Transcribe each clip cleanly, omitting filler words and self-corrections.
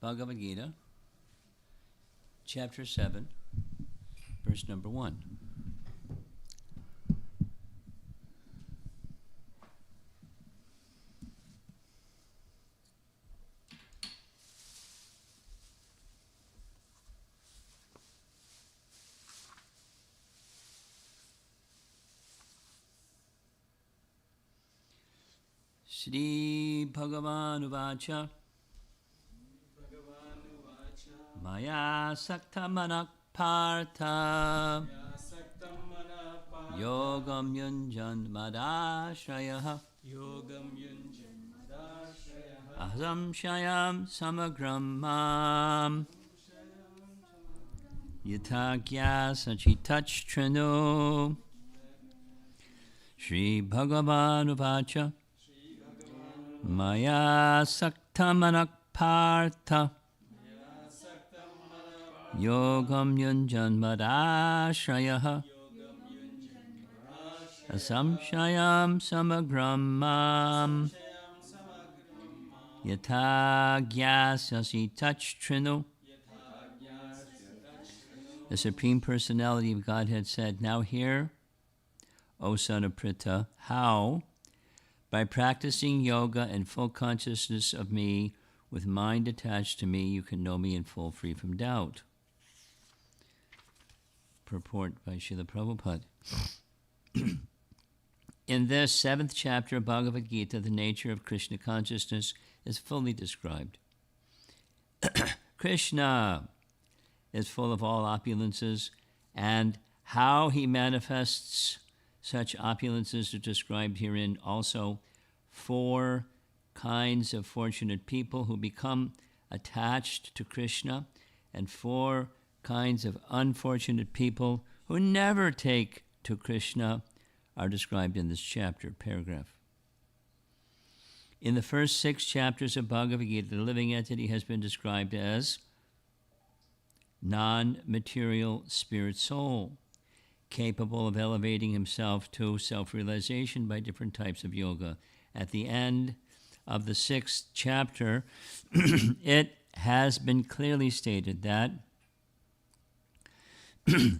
Bhagavad Gita, chapter 7, verse number 1. Shri Bhagavan Uvacha Maya Sakta Manak Partha Yogam Yunjan Madashraya Aham Shayam Samagram Mam Yatagya Sachitach Trenu Shri Bhagavan Uvacha Maya Sakta Manak Partha Yogam Yunjan Madashraya Asamshayam Samagram Mam Yatagyasasi Touch Trinu. The Supreme Personality of Godhead said, "Now hear, O son of Pritha, how, by practicing yoga and full consciousness of me, with mind attached to me, you can know me in full, free from doubt." Purport by Srila Prabhupada. In this 7th chapter of Bhagavad Gita, the nature of Krishna consciousness is fully described. Krishna is full of all opulences, and how he manifests such opulences are described herein. Also, 4 kinds of fortunate people who become attached to Krishna, and 4 kinds of unfortunate people who never take to Krishna are described in this chapter, paragraph. In the first 6 chapters of Bhagavad Gita, the living entity has been described as non-material spirit soul, capable of elevating himself to self-realization by different types of yoga. At the end of the 6th chapter, it has been clearly stated that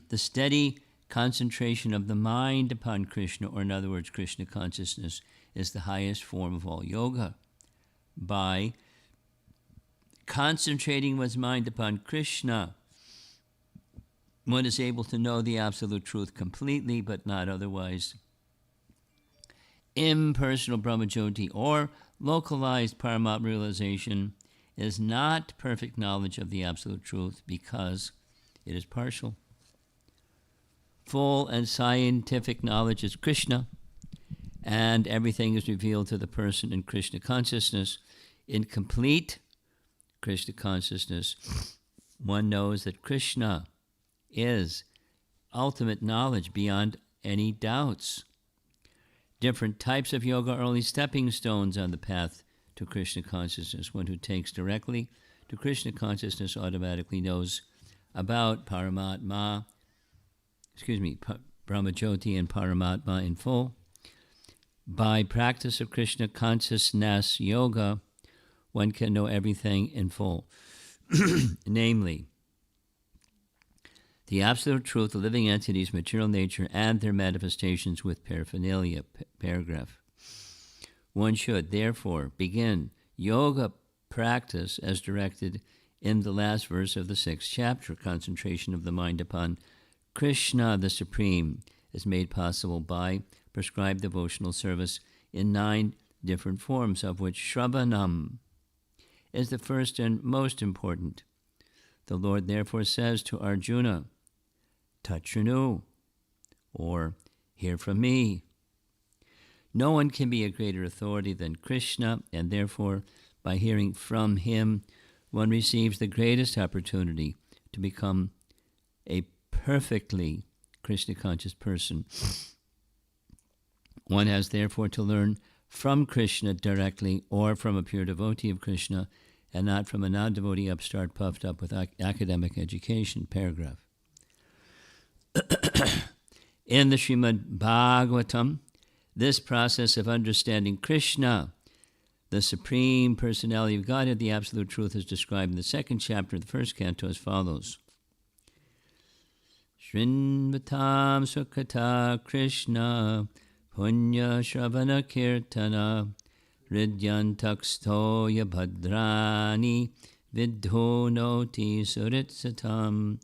the steady concentration of the mind upon Krishna, or in other words, Krishna consciousness, is the highest form of all yoga. By concentrating one's mind upon Krishna, one is able to know the absolute truth completely, but not otherwise. Impersonal Brahmajyoti, or localized Paramatma realization, is not perfect knowledge of the absolute truth because it is partial. Full and scientific knowledge is Krishna, and everything is revealed to the person in Krishna consciousness. In complete Krishna consciousness, one knows that Krishna is ultimate knowledge beyond any doubts. Different types of yoga are only stepping stones on the path to Krishna consciousness. One who takes directly to Krishna consciousness automatically knows about Brahmajyoti and Paramatma in full. By practice of Krishna consciousness yoga, one can know everything in full. Namely, the absolute truth, the living entities, material nature, and their manifestations with paraphernalia. Paragraph. One should, therefore, begin yoga practice as directed in the last verse of the 6th chapter. Concentration of the mind upon Krishna, the Supreme, is made possible by prescribed devotional service in 9 different forms, of which Shravanam is the first and most important. The Lord therefore says to Arjuna, Tatrinu, or hear from me. No one can be a greater authority than Krishna, and therefore, by hearing from him, one receives the greatest opportunity to become a perfectly Krishna-conscious person. One has therefore to learn from Krishna directly, or from a pure devotee of Krishna, and not from a non-devotee upstart puffed up with academic education. Paragraph. In the Srimad Bhagavatam, this process of understanding Krishna The Supreme Personality of Godhead, the Absolute Truth, is described in the second chapter of the first canto as follows. Shrinvatam Sukata Krishna Punya Shravana Kirtana Ridyantakstoya Bhadrani Vidho Noti Suritsatam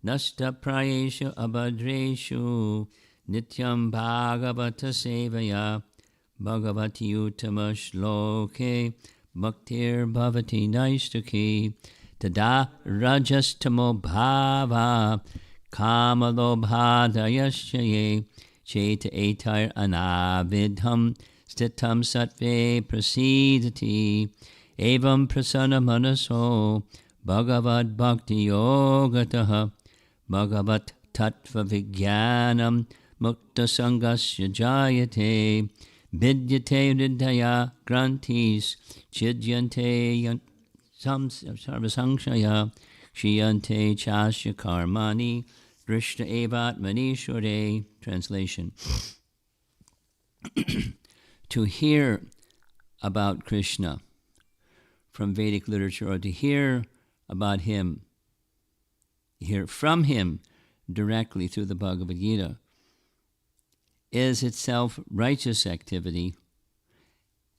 Nasta Prayeshu Abhadreshu Nityam Bhagavata Sevaya Bhagavati Uttama Shloke Bhaktir Bhavati Naistaki Tada Rajastamo Bhava Kamalobhadayashaye Cheta Etar Anavidham Stitam Sattve Prasidati Evam Prasanna Manaso Bhagavad Bhakti Yogataha Bhagavat Tattva Vijnanam Mukta Sangasya Jayate Vidyate Ridhaya Grantis Chidyante Sarvasangshaya Shiyante Chasya Karmani Drishta Evat Manishore. Translation. To hear about Krishna from Vedic literature, or to hear about him, hear from him directly through the Bhagavad Gita, is itself righteous activity.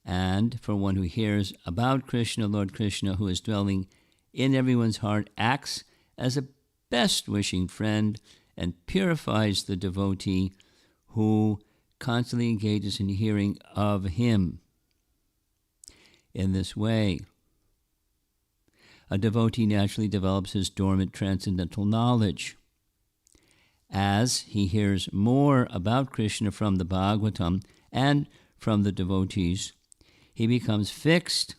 And for one who hears about Krishna, Lord Krishna, who is dwelling in everyone's heart, acts as a best-wishing friend and purifies the devotee who constantly engages in hearing of him. In this way, a devotee naturally develops his dormant transcendental knowledge. As he hears more about Krishna from the Bhagavatam and from the devotees, he becomes fixed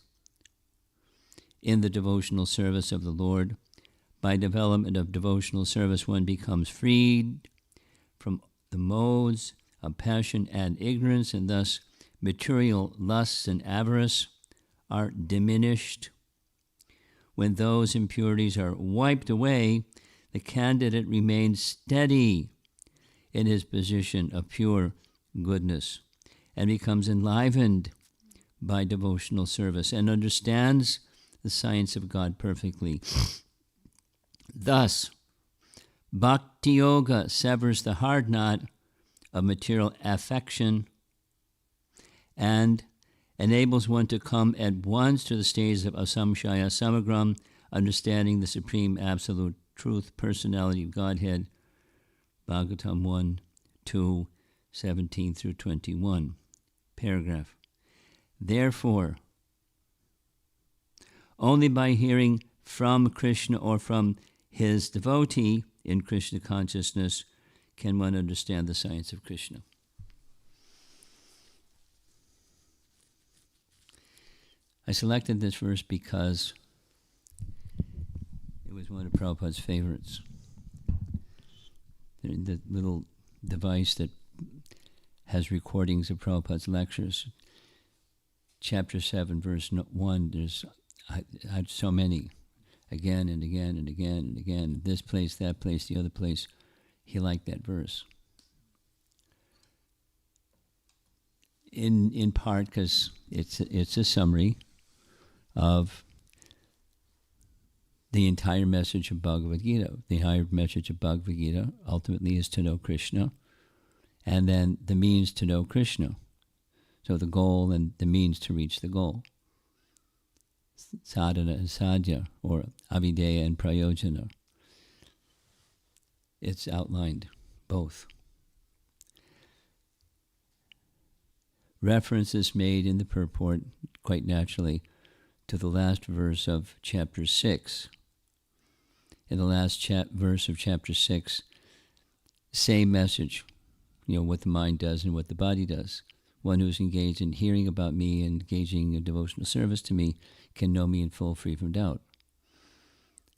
in the devotional service of the Lord. By development of devotional service, one becomes freed from the modes of passion and ignorance, and thus material lusts and avarice are diminished. When those impurities are wiped away, the candidate remains steady in his position of pure goodness and becomes enlivened by devotional service and understands the science of God perfectly. Thus, Bhakti Yoga severs the hard knot of material affection and enables one to come at once to the stage of asamshaya samagram, understanding the supreme absolute truth, personality of Godhead. Bhagavatam 1, 2, 17 through 21. Paragraph. Therefore, only by hearing from Krishna or from his devotee in Krishna consciousness can one understand the science of Krishna. I selected this verse because it was one of Prabhupada's favorites. The little device that has recordings of Prabhupada's lectures. Chapter 7, verse 1, I had so many, again and again and again and again, this place, that place, the other place. He liked that verse. In part because it's a summary of the entire message of Bhagavad Gita. The entire message of Bhagavad Gita ultimately is to know Krishna, and then the means to know Krishna. So the goal and the means to reach the goal. Sadhana and sadhya, or avideya and prayojana. It's outlined, both. Reference is made in the purport, quite naturally, to the last verse of chapter 6. In the last verse of chapter 6, same message, what the mind does and what the body does. One who's engaged in hearing about me and engaging in devotional service to me can know me in full, free from doubt.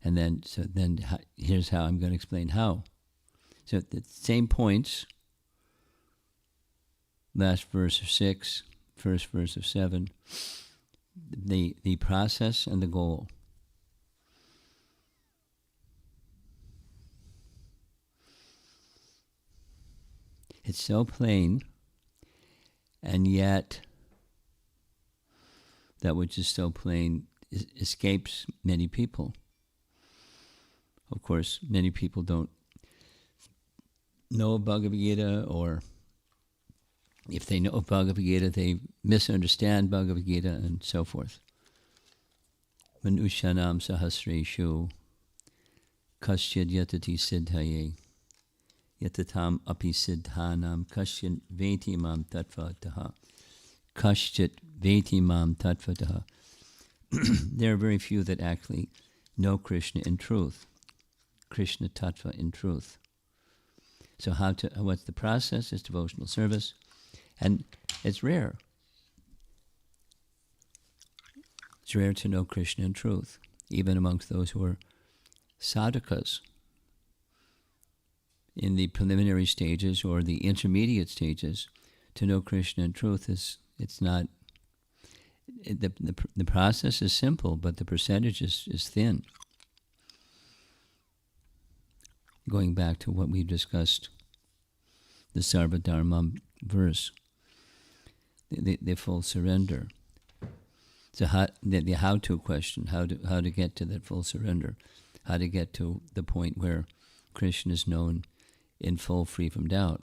And then here's how I'm going to explain how. So the same points, last verse of 6, first verse of 7, the process and the goal. It's so plain, and yet that which is so plain escapes many people. Of course, many people don't know Bhagavad Gita, or if they know Bhagavad Gita, they misunderstand Bhagavad Gita, and so forth. Manushanam sahasreshu kasyad yatati siddhaye yatatam api siddhanam kasyad veti mam tattvataha kasyat veti mam tattvataha. There are very few that actually know Krishna in truth, Krishna tattva in truth. So what's the process? It's devotional service. And it's rare. It's rare to know Krishna in truth, even amongst those who are sadhakas in the preliminary stages or the intermediate stages. To know Krishna in truth it's not. The process is simple, but the percentage is thin. Going back to what we discussed, the Sarvadharma verse, the full surrender. So the how-to question, how to get to that full surrender, how to get to the point where Krishna is known in full, free from doubt.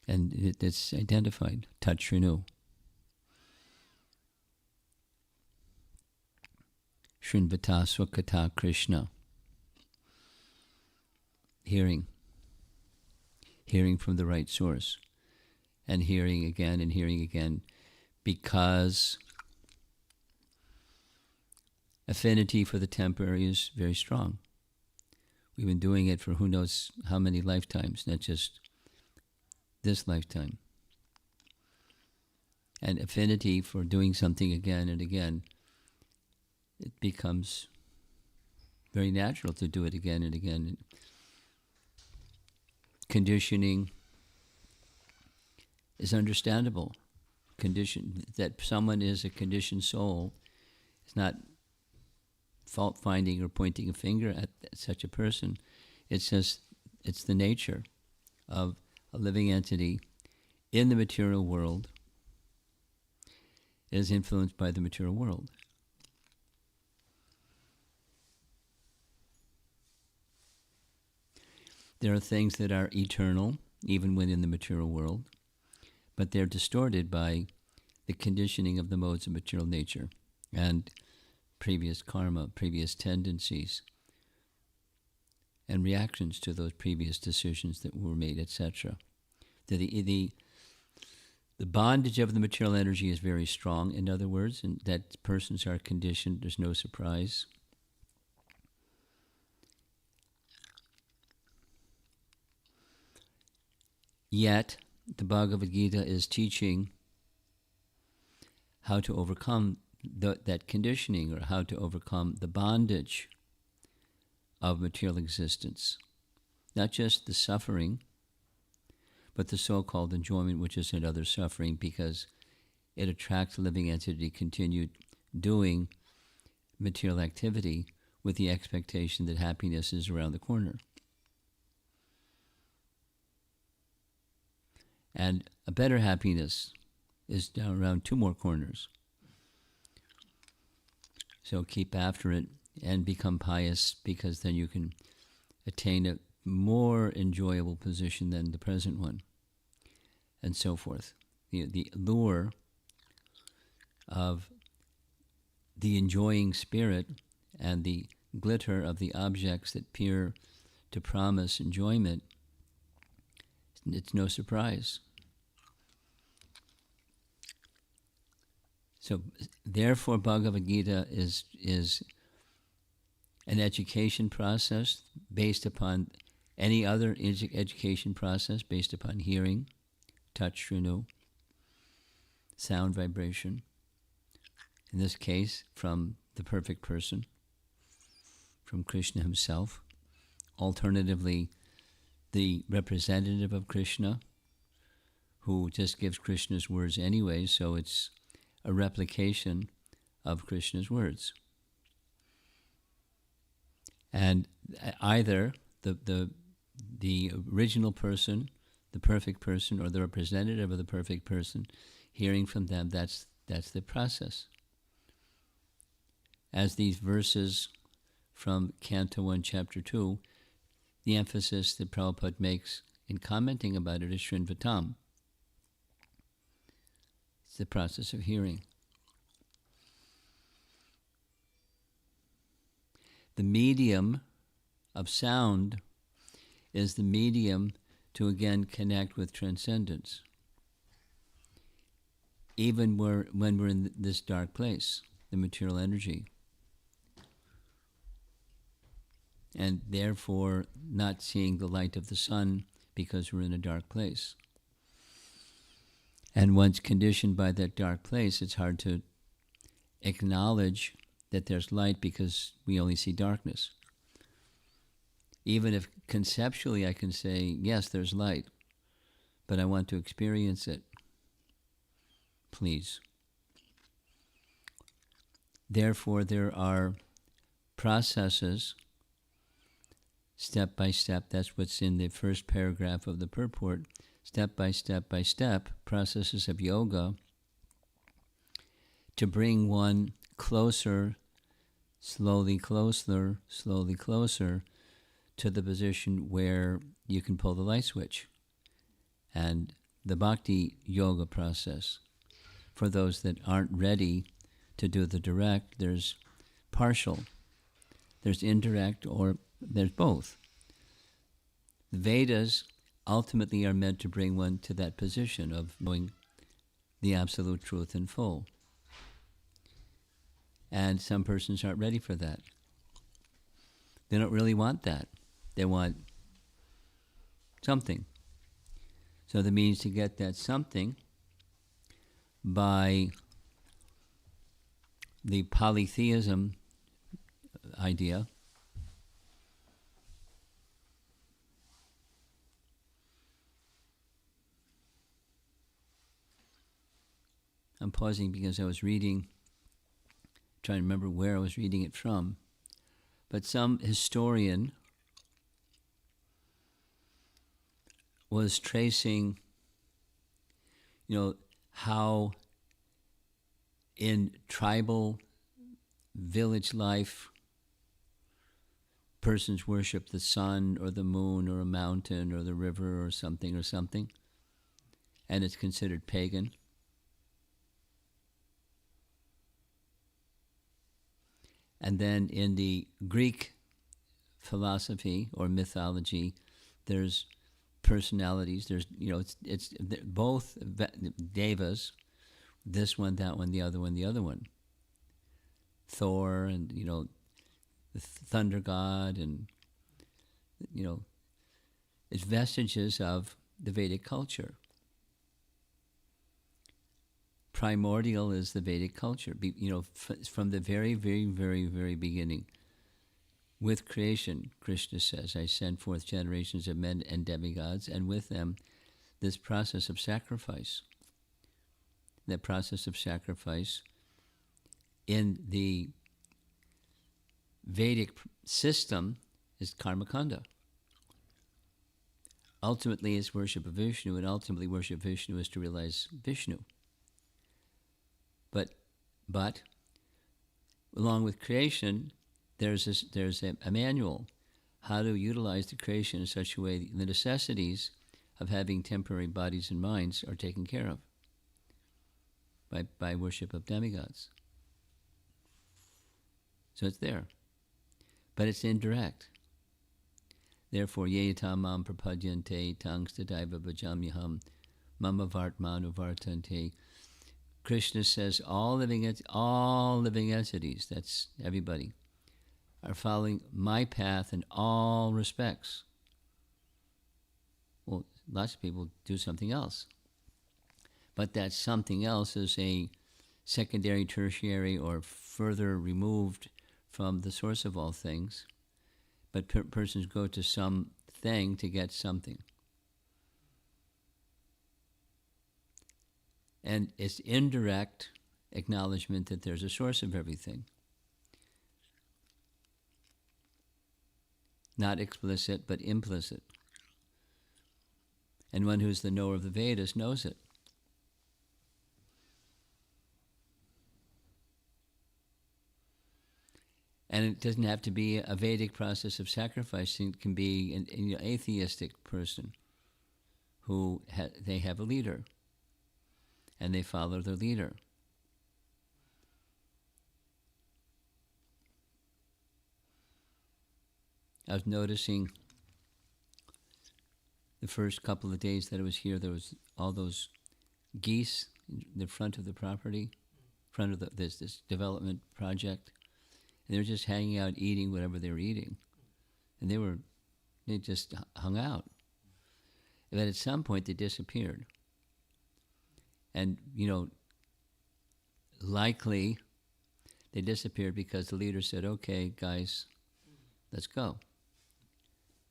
And it's identified, tat shrinu. Shrinvata swakata Krishna. Hearing from the right source, and hearing again, because affinity for the temporary is very strong. We've been doing it for who knows how many lifetimes, not just this lifetime. And affinity for doing something again and again, it becomes very natural to do it again and again. Conditioning is understandable. That someone is a conditioned soul is not fault-finding or pointing a finger at such a person. It's just, it's the nature of a living entity in the material world. It is influenced by the material world. There are things that are eternal, even within the material world, but they're distorted by the conditioning of the modes of material nature and previous karma, previous tendencies, and reactions to those previous decisions that were made, etc. The bondage of the material energy is very strong, in other words, and that persons are conditioned, there's no surprise. Yet, the Bhagavad Gita is teaching how to overcome that conditioning, or how to overcome the bondage of material existence. Not just the suffering, but the so-called enjoyment, which is another suffering, because it attracts a living entity to continue doing material activity with the expectation that happiness is around the corner. And a better happiness is down around 2 more corners. So keep after it and become pious, because then you can attain a more enjoyable position than the present one, and so forth. The lure of the enjoying spirit and the glitter of the objects that appear to promise enjoyment, it's no surprise. So, therefore, Bhagavad Gita is an education process based upon any other education process, based upon hearing, touch, shrinu, sound, vibration. In this case, from the perfect person, from Krishna himself. Alternatively, the representative of Krishna, who just gives Krishna's words anyway, so it's a replication of Krishna's words. And either the original person, the perfect person, or the representative of the perfect person, hearing from them, that's That's the process. As these verses from Canto 1, Chapter 2, the emphasis that Prabhupada makes in commenting about it is Srinvatam. It's the process of hearing. The medium of sound is the medium to again connect with transcendence, even when we're in this dark place, the material energy, and therefore not seeing the light of the sun because we're in a dark place. And once conditioned by that dark place, it's hard to acknowledge that there's light because we only see darkness. Even if conceptually I can say, yes, there's light, but I want to experience it. Please. Therefore, there are processes, step by step. That's what's in the first paragraph of the purport. Step by step, processes of yoga to bring one closer, slowly closer to the position where you can pull the light switch. And the bhakti yoga process, for those that aren't ready to do the direct, there's partial, there's indirect, or there's both. The Vedas ultimately are meant to bring one to that position of knowing the absolute truth in full. And some persons aren't ready for that. They don't really want that. They want something. So the means to get that something by the polytheism idea. I'm pausing because I was reading, trying to remember where I was reading it from, but some historian was tracing, how in tribal village life, persons worship the sun or the moon or a mountain or the river or something, and it's considered pagan. And then in the Greek philosophy or mythology, there's personalities. There's, it's both devas, this one, that one, the other one. Thor and, the thunder god, and, it's vestiges of the Vedic culture. Primordial is the Vedic culture, from the very, very, very, very beginning. With creation, Krishna says, I send forth generations of men and demigods, and with them this process of sacrifice. That process of sacrifice in the Vedic system is karmakanda. Ultimately, it's worship of Vishnu, and ultimately worship of Vishnu is to realize Vishnu. But along with creation, there's a manual how to utilize the creation in such a way that the necessities of having temporary bodies and minds are taken care of by worship of demigods. So it's there, but it's indirect. Therefore, yeyatam mam prapadyante tangstadaiva bhajamyaham mama vartmanu vartante. Krishna says all living entities, that's everybody, are following my path in all respects. Well, lots of people do something else. But that something else is a secondary, tertiary, or further removed from the source of all things. But persons go to something to get something. And it's indirect acknowledgement that there's a source of everything. Not explicit, but implicit. And one who's the knower of the Vedas knows it. it doesn't have to be a Vedic process of sacrificing. It can be an atheistic person who they have a leader, and they follow their leader. I was noticing the first couple of days that I was here, there was all those geese in the front of the property, front of this development project, and they were just hanging out eating whatever they were eating, and they just hung out. But at some point they disappeared, and likely they disappeared because the leader said, "Okay, guys, let's go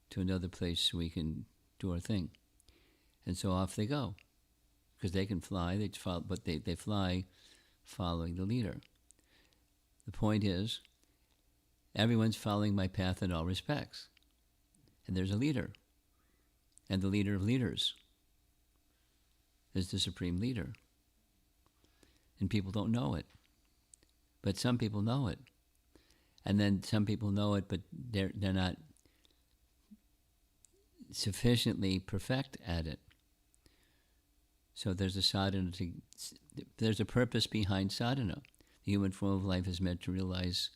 to another place so we can do our thing." And so off they go, because they can fly, but they fly following the leader. The point is, everyone's following my path in all respects. And there's a leader. And the leader of leaders is the supreme leader. And people don't know it. But some people know it. And then some people know it, but they're not sufficiently perfect at it. So there's a sadhana. There's a purpose behind sadhana. The human form of life is meant to realize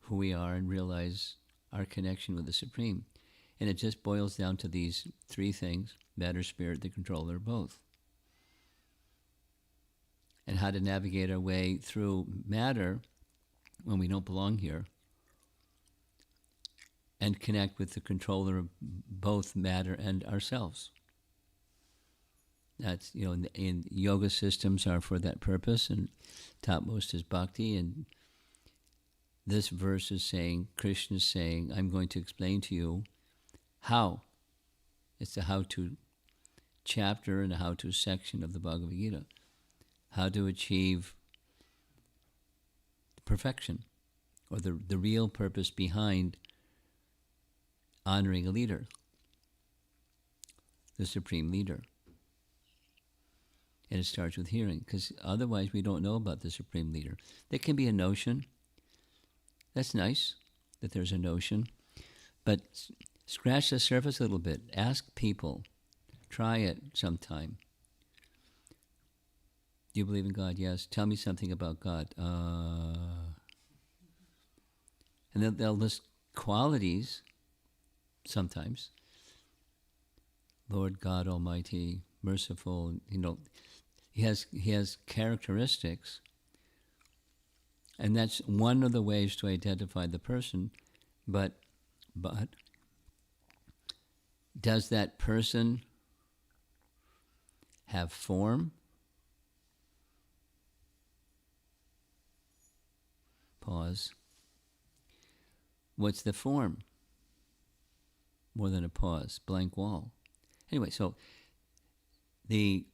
who we are and realize our connection with the Supreme. And it just boils down to these three things: matter, spirit, the controller, both. And how to navigate our way through matter when we don't belong here, and connect with the controller of both matter and ourselves. That's, in yoga systems are for that purpose, and topmost is bhakti. And this verse is saying, Krishna is saying, I'm going to explain to you how. It's the how-to chapter and a how-to section of the Bhagavad Gita. How to achieve perfection, or the real purpose behind honoring a leader, the supreme leader. And it starts with hearing, because otherwise we don't know about the supreme leader. There can be a notion. That's nice that there's a notion. But scratch the surface a little bit. Ask people. Try it sometime. Do you believe in God? Yes. Tell me something about God. And then they'll list qualities sometimes. Lord God Almighty, merciful, He has characteristics, and that's one of the ways to identify the person. But does that person have form? Pause. What's the form? More than a pause, blank wall. Anyway, so the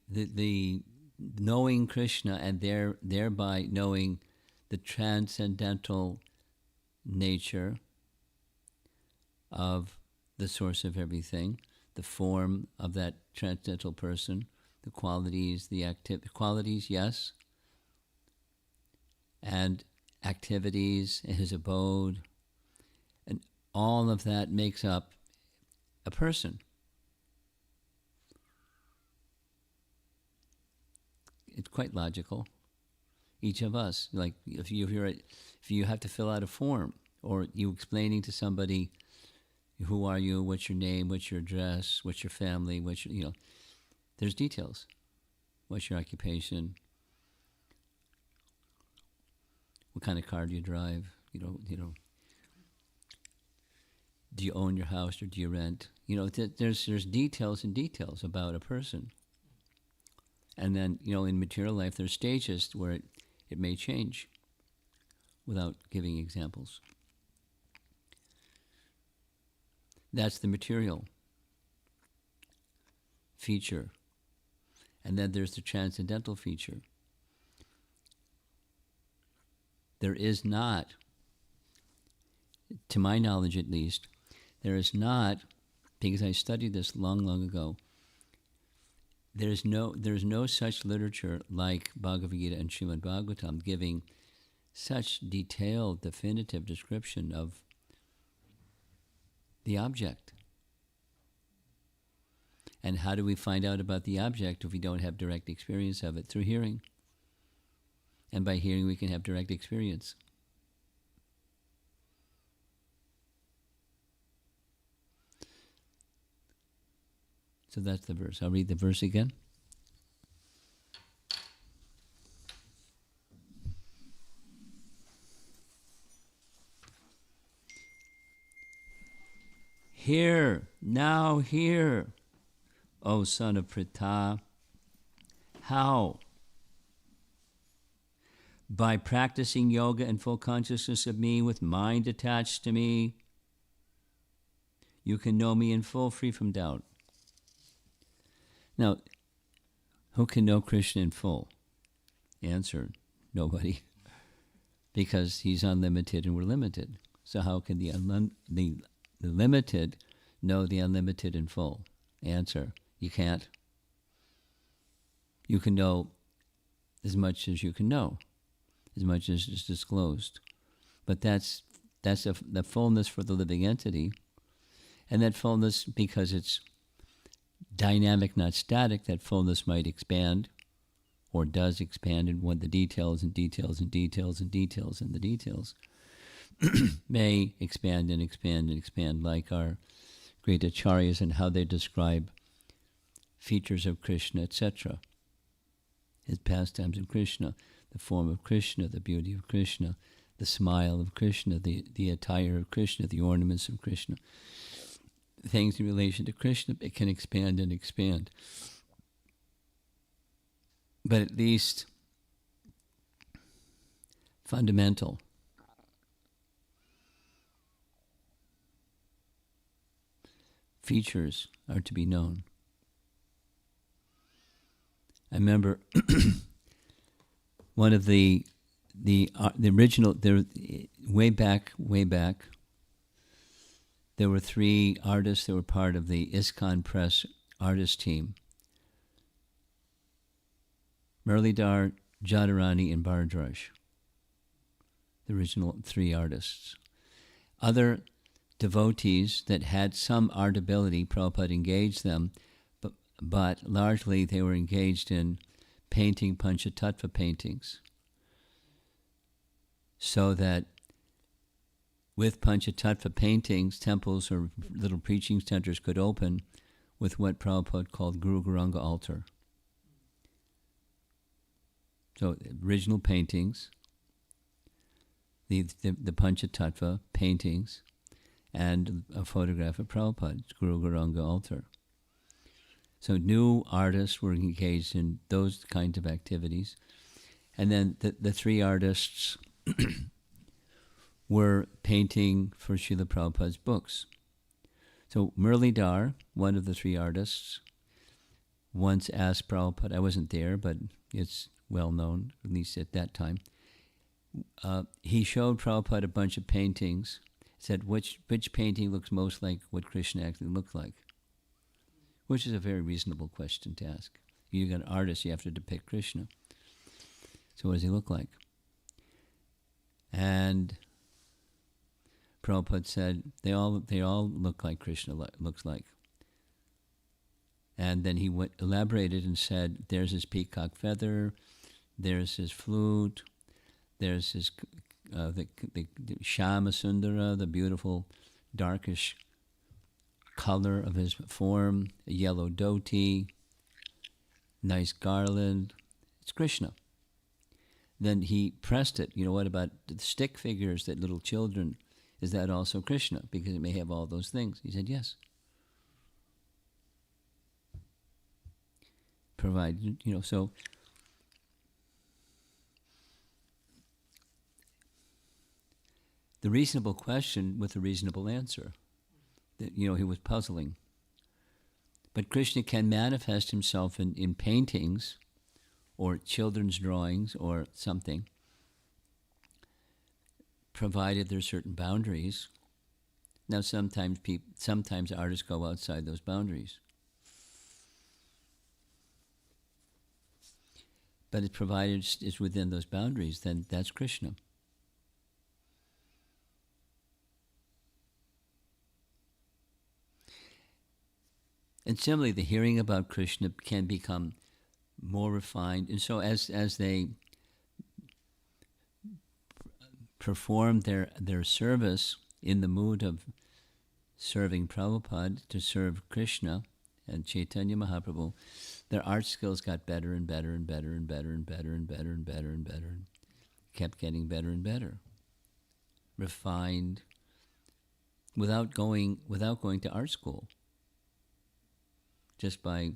knowing Krishna and thereby knowing the transcendental nature of the source of everything, the form of that transcendental person, the qualities, qualities, yes, and activities, his abode, and all of that makes up a person. It's quite logical. Each of us, like if you have to fill out a form, or you explaining to somebody, who are you, what's your name, what's your address, what's your family, what's your, there's details. What's your occupation? What kind of car do you drive? Do you own your house or do you rent? There's details and details about a person. And then, in material life, there's stages where it may change without giving examples. That's the material feature. And then there's the transcendental feature. There is not, to my knowledge at least, there is not, because I studied this long, long ago, there's no such literature like Bhagavad Gita and Srimad Bhagavatam giving such detailed, definitive description of the object. And how do we find out about the object if we don't have direct experience of it? Through hearing. And by hearing, we can have direct experience. So that's the verse. I'll read the verse again. Hear, now hear, O son of Pritha. How? By practicing yoga and full consciousness of me with mind attached to me, you can know me in full, free from doubt. Now, who can know Krishna in full? Answer, nobody. Because he's unlimited and we're limited. So how can the limited know the unlimited in full? Answer, you can't. You can know as much as you can know, as much as is disclosed. But that's the fullness for the living entity. And that fullness, because it's dynamic, not static, that fullness might expand, or does expand, and when the details and details and details and details and the details may expand and expand and expand, like our great acharyas and how they describe features of Krishna, etc. His pastimes of Krishna, the form of Krishna, the beauty of Krishna, the smile of Krishna, the attire of Krishna, the ornaments of Krishna. Things in relation to Krishna, it can expand and expand. But at least fundamental features are to be known. I remember one of the original, way back, there were 3 artists that were part of the ISKCON Press artist team. Muralidhar, Jadharani, and Bhardraj. The original 3 artists. Other devotees that had some art ability, Prabhupada engaged them, but largely they were engaged in painting Panchatattva paintings. So that with Panchatattva paintings, temples or little preaching centers could open with what Prabhupada called Guru Garanga altar. So original paintings, the Panchatattva paintings, and a photograph of Prabhupada's Guru Garanga altar. So new artists were engaged in those kinds of activities. And then the 3 artists were painting for Srila Prabhupada's books. So Muralidhar, one of the 3 artists, once asked Prabhupada, I wasn't there, but it's well known, at least at that time. He showed Prabhupada a bunch of paintings, said which painting looks most like what Krishna actually looked like, which is a very reasonable question to ask. You've got an artist, you have to depict Krishna. So what does he look like? And Prabhupada said, they all look like Krishna looks like. And then he elaborated and said, there's his peacock feather, there's his flute, there's his the Shama Sundara, the beautiful darkish color of his form, a yellow dhoti, nice garland. It's Krishna. Then he pressed it. You know, what about the stick figures that little children, is that also Krishna? Because it may have all those things. He said, yes. Provided, so the reasonable question with a reasonable answer. That, he was puzzling. But Krishna can manifest himself in paintings or children's drawings or something, provided there's certain boundaries. Now sometimes artists go outside those boundaries. But provided it's within those boundaries, then that's Krishna. And similarly, the hearing about Krishna can become more refined. And so as they perform their service in the mood of serving Prabhupada, to serve Krishna and Chaitanya Mahaprabhu, their art skills got better and better and better and better and better and better and better and better, and kept getting better and better, refined, without going to art school, just by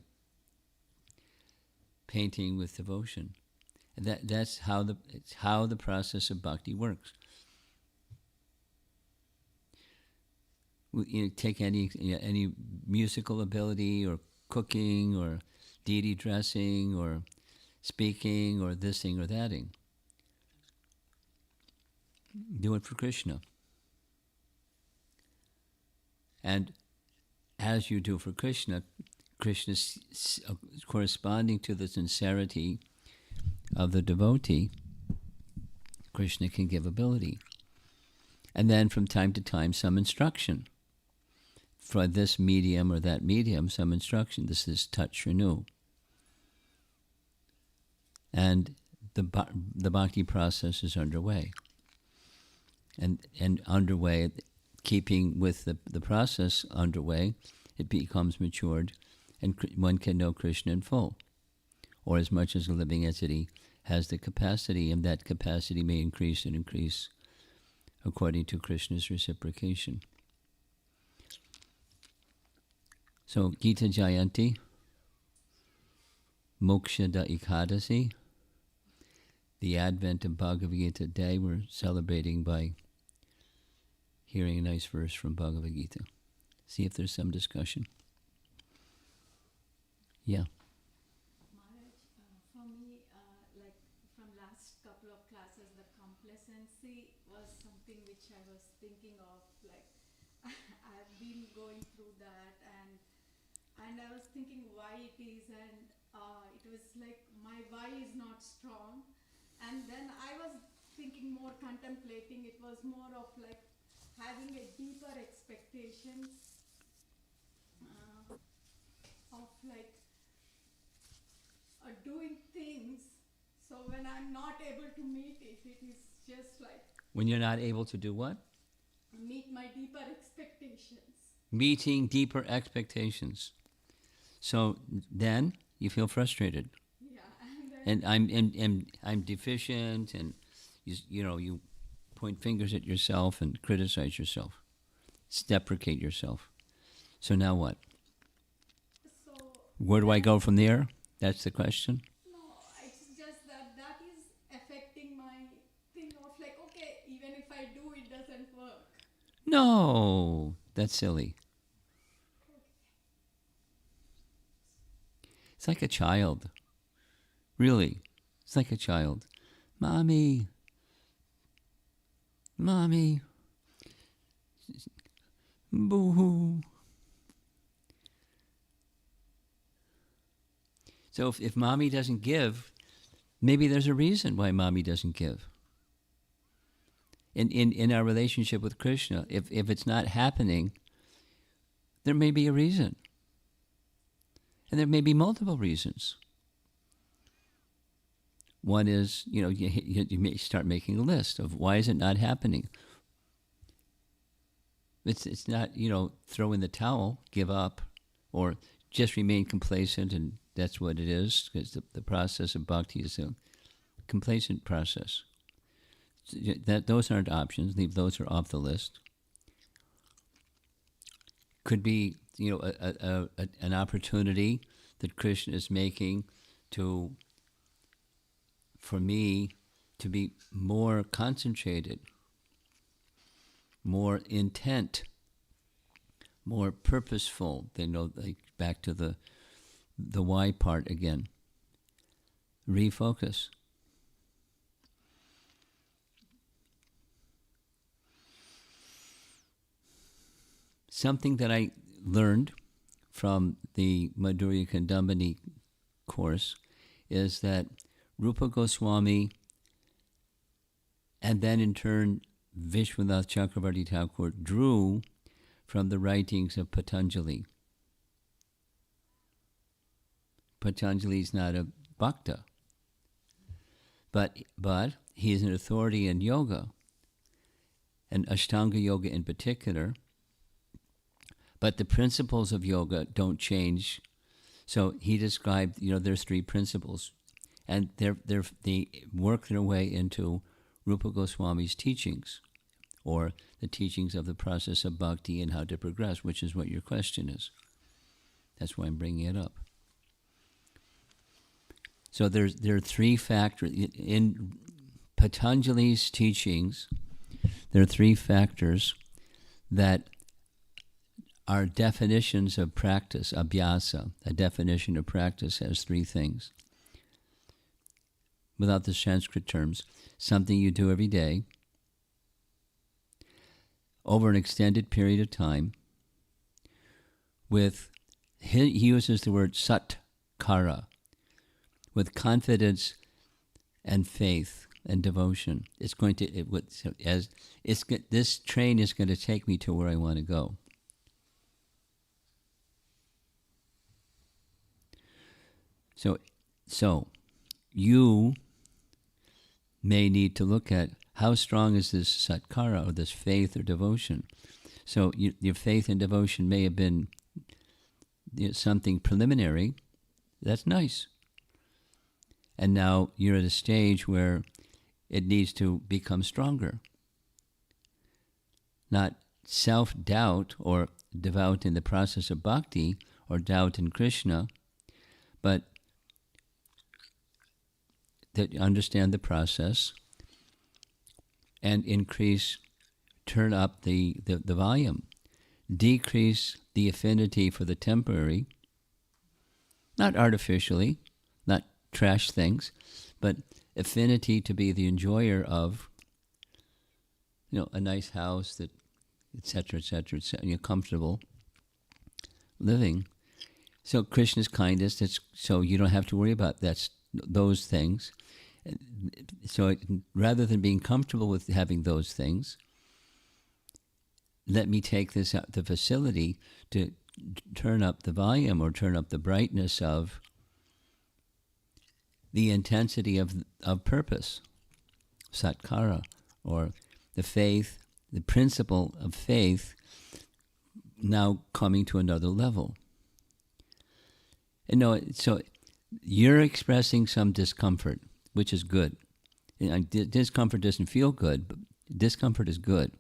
painting with devotion. And that's how the process of bhakti works. You know, take any musical ability or cooking or deity dressing or speaking or this thing or that thing. Do it for Krishna. And as you do for Krishna, Krishna's corresponding to the sincerity of the devotee, Krishna can give ability. And then from time to time, some instruction. For this medium or that medium, some instruction. This is touch renew. And the bhakti process is underway. And underway, keeping with the process underway, it becomes matured, and one can know Krishna in full, or as much as a living entity has the capacity, and that capacity may increase and increase according to Krishna's reciprocation. So Gita Jayanti, Moksha Da Ekadasi, the advent of Bhagavad Gita day, we're celebrating by hearing a nice verse from Bhagavad Gita. See if there's some discussion. Yeah. Maharaj, for me, like from last couple of classes, the complacency was something which I was thinking of. Like I've been going through that, and I was thinking why it is, and it was like my why is not strong. And then I was thinking more, contemplating. It was more of like having a deeper expectation of like doing things. So when I'm not able to meet it, it is just like When you're not able to do what? meet my deeper expectations. Meeting deeper expectations. So then you feel frustrated. Yeah, and then And I'm deficient, and you point fingers at yourself and criticize yourself, deprecate yourself. So now what? so Where do I go from there? That's the question. no, it's just that is affecting my thing of like, okay, even if I do, it doesn't work. No, that's silly. It's like a child. Really, it's like a child. Mommy, boo-hoo. So if mommy doesn't give, maybe there's a reason why mommy doesn't give. In our relationship with Krishna, if it's not happening, there may be a reason. And there may be multiple reasons. One is, you may start making a list of why is it not happening. It's not, throw in the towel, give up, or just remain complacent, and that's what it is, because the process of bhakti is a complacent process. Those aren't options. Leave those are off the list. Could be, an opportunity that Krishna is making for me to be more concentrated, more intent, more purposeful. Like back to the why part again. Refocus. Something that I learned from the Madhurya Kandambani course is that Rupa Goswami and then in turn Vishwanath Chakravarti Thakur drew from the writings of Patanjali. Patanjali is not a bhakta, but he is an authority in yoga, and Ashtanga yoga in particular. But the principles of yoga don't change. So he described, there's three principles, and they work their way into Rupa Goswami's teachings, or the teachings of the process of bhakti and how to progress, which is what your question is. That's why I'm bringing it up. So there are three factors in Patanjali's teachings. There are three factors that are definitions of practice. Abhyasa, a definition of practice, has three things. Without the Sanskrit terms, something you do every day, over an extended period of time, he uses the word satkara, with confidence and faith and devotion. This train is going to take me to where I want to go. So you may need to look at how strong is this satkara, or this faith or devotion. So your faith and devotion may have been something preliminary. That's nice. And now you're at a stage where it needs to become stronger. Not self-doubt or doubt in the process of bhakti or doubt in Krishna, but that understand the process and turn up the volume, decrease the affinity for the temporary, not artificially, not trash things, but affinity to be the enjoyer of, a nice house, that, etc., comfortable living. So Krishna's kindness, so you don't have to worry about those things. So rather than being comfortable with having those things, let me take the facility to turn up the volume or turn up the brightness of the intensity of purpose, satkara, or the faith, the principle of faith, now coming to another level. So you're expressing some discomfort, which is good. Discomfort doesn't feel good, but discomfort is good,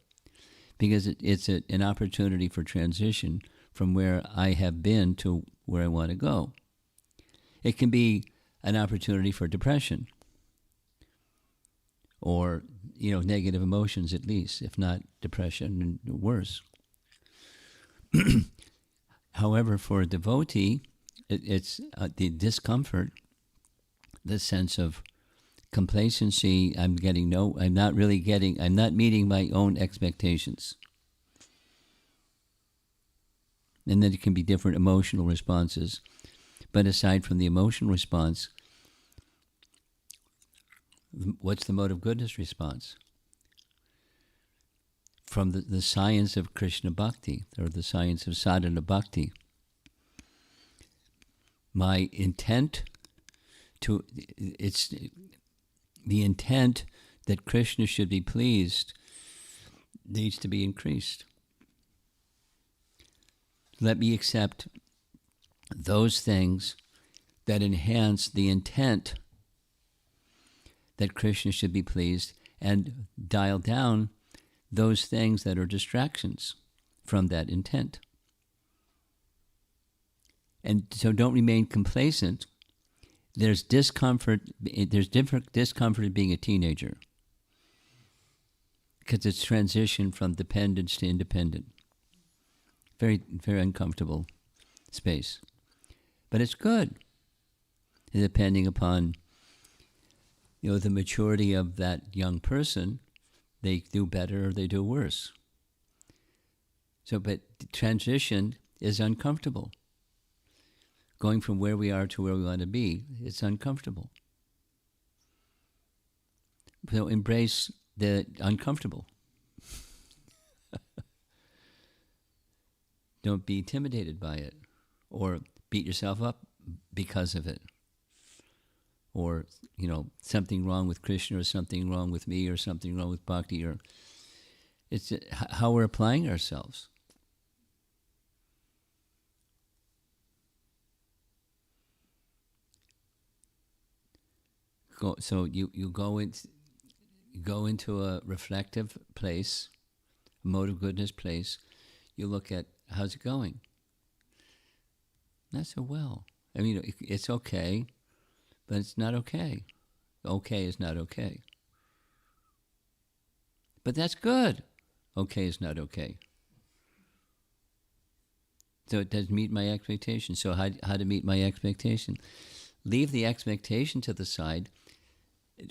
because it's an opportunity for transition from where I have been to where I want to go. It can be an opportunity for depression, or negative emotions, at least, if not depression and worse. However, for a devotee, it's the discomfort, the sense of complacency. I'm not meeting my own expectations. And then it can be different emotional responses. But aside from the emotional response, what's the mode of goodness response? From the science of Krishna Bhakti, or the science of sadhana bhakti. My intent it's the intent that Krishna should be pleased needs to be increased. Let me accept those things that enhance the intent that Krishna should be pleased, and dial down those things that are distractions from that intent. And so don't remain complacent. There's discomfort. There's different discomfort in being a teenager, because it's transition from dependence to independent. Very, very uncomfortable space. But it's good, depending upon the maturity of that young person. They do better or they do worse. But the transition is uncomfortable. Going from where we are to where we want to be, it's uncomfortable. So embrace the uncomfortable. Don't be intimidated by it or beat yourself up because of it, or something wrong with Krishna, or something wrong with me, or something wrong with bhakti, or it's how we're applying ourselves. So you go into a reflective place, a mode of goodness place. You look at how's it going. Not so well. I mean, it's okay, but it's not okay. Okay is not okay. But that's good. Okay is not okay. So it doesn't meet my expectation. So how to meet my expectation? Leave the expectation to the side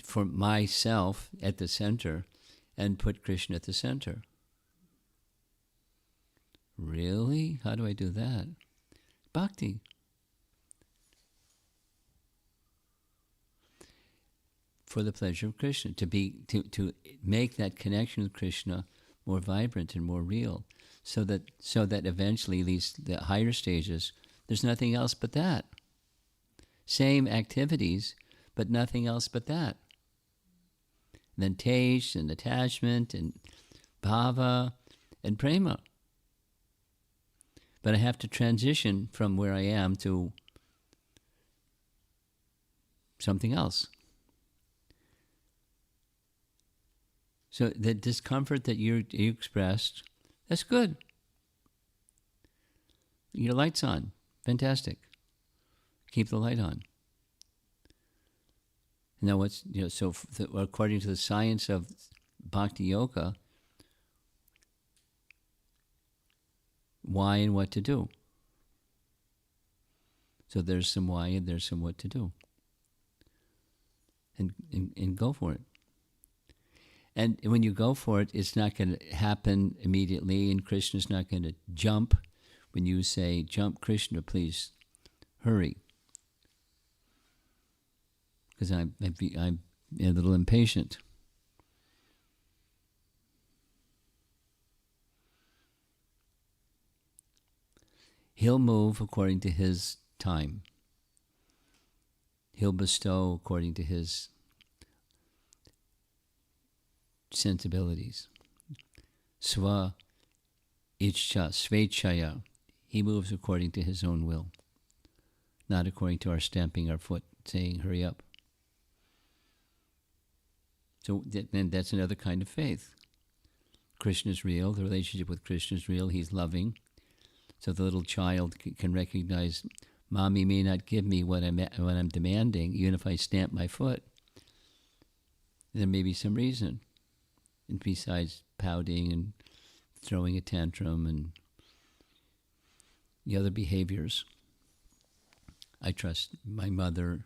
for myself at the center and put Krishna at the center. Really? How do I do that? Bhakti. For the pleasure of Krishna, to make that connection with Krishna more vibrant and more real, so that eventually the higher stages, there's nothing else but that. Same activities, but nothing else but that. And then taste and attachment and bhava and prema. But I have to transition from where I am to something else. So the discomfort that you expressed, that's good. Your light's on. Fantastic. Keep the light on. Now according to the science of Bhakti Yoga, why and what to do. So there's some why and there's some what to do. And go for it. And when you go for it, it's not going to happen immediately, and Krishna's not going to jump when you say, "Jump, Krishna, please, hurry," because I'm a little impatient. He'll move according to his time. He'll bestow according to his sensibilities. Sva ichcha, svechaya. He moves according to his own will, not according to our stamping our foot, saying, "Hurry up." So then that's another kind of faith. Krishna is real. The relationship with Krishna is real. He's loving. So the little child can recognize, Mommy may not give me what I'm demanding, even if I stamp my foot. There may be some reason. And besides pouting and throwing a tantrum and the other behaviors, I trust my mother.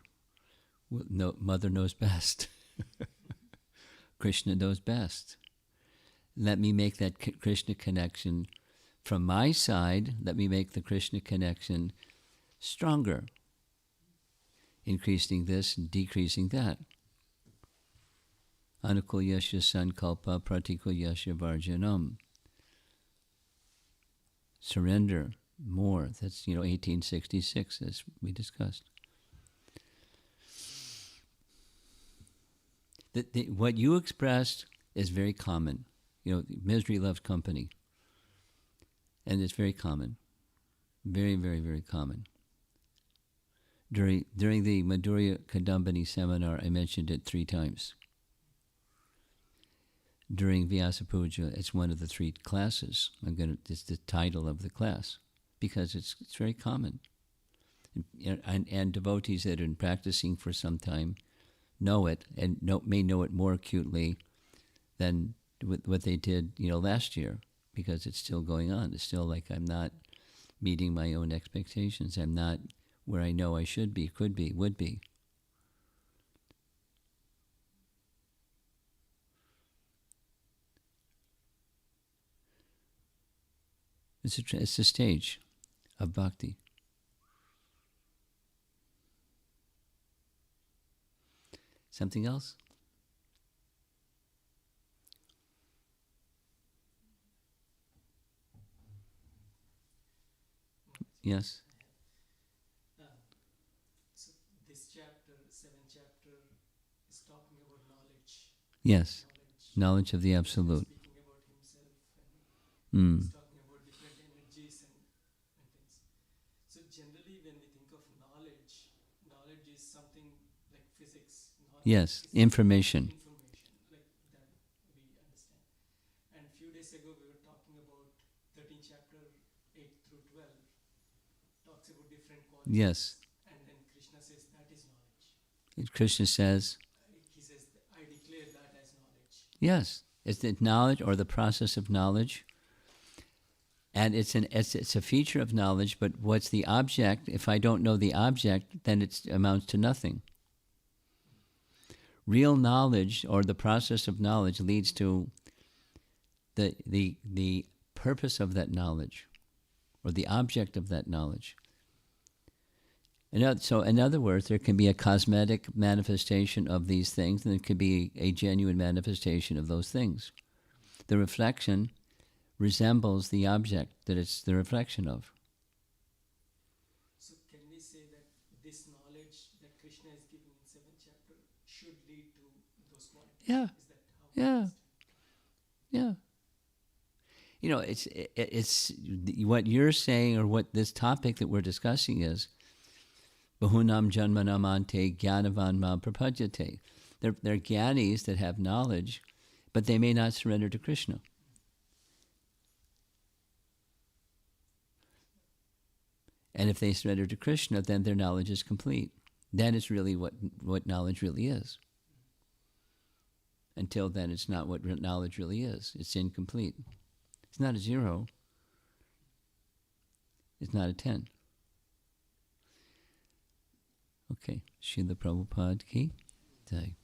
Mother knows best. Krishna knows best. Let me make that Krishna connection from my side. Let me make the Krishna connection stronger, increasing this and decreasing that. Anukul yasya sankalpa pratikul yasya varjanam. Surrender more. That's 1866, as we discussed. What you expressed is very common. Misery loves company, and it's very common, very, very, very common. During the Madhurya Kadambini seminar, I mentioned it 3 times. During Vyasa Puja, it's one of the 3 classes. It's the title of the class, because it's very common. And devotees that have been practicing for some time know it, and may know it more acutely than what they did last year, because it's still going on. It's still like I'm not meeting my own expectations. I'm not where I know I should be, could be, would be. It's a stage of bhakti. Something else? Yes. Yes. knowledge. Knowledge of the Krishna is absolute. speaking about himself and Mm. he's talking about different energies and things. So generally when we think of knowledge, knowledge is something like physics. Knowledge Yes. is Information. information, like that we understand. And a few days ago we were talking about 13th chapter 8 through 12 talks about different qualities. Yes. And then Krishna says that is knowledge. Krishna says, He says, I declare that as knowledge. yes, it's the knowledge or the process of knowledge. And it's a feature of knowledge, but what's the object? If I don't know the object, then it amounts to nothing. Real knowledge or the process of knowledge leads to the purpose of that knowledge or the object of that knowledge. So in other words, there can be a cosmetic manifestation of these things, and there could be a genuine manifestation of those things. The reflection resembles the object that it's the reflection of. So can we say that this knowledge that Krishna is giving in 7th chapter should lead to those qualities? Yeah. Is that how we Yeah. understand? Yeah. You know, it's what you're saying, or what this topic that we're discussing is, Bahunam Janmanam Ante Gyanavan Ma Prapajyate. They're gyanis that have knowledge, but they may not surrender to Krishna. And if they surrender to Krishna, then their knowledge is complete. That is really what knowledge really is. Until then, it's not what knowledge really is. It's incomplete. It's not a 0. It's not a 10. Okay. Srila Prabhupada ki jai.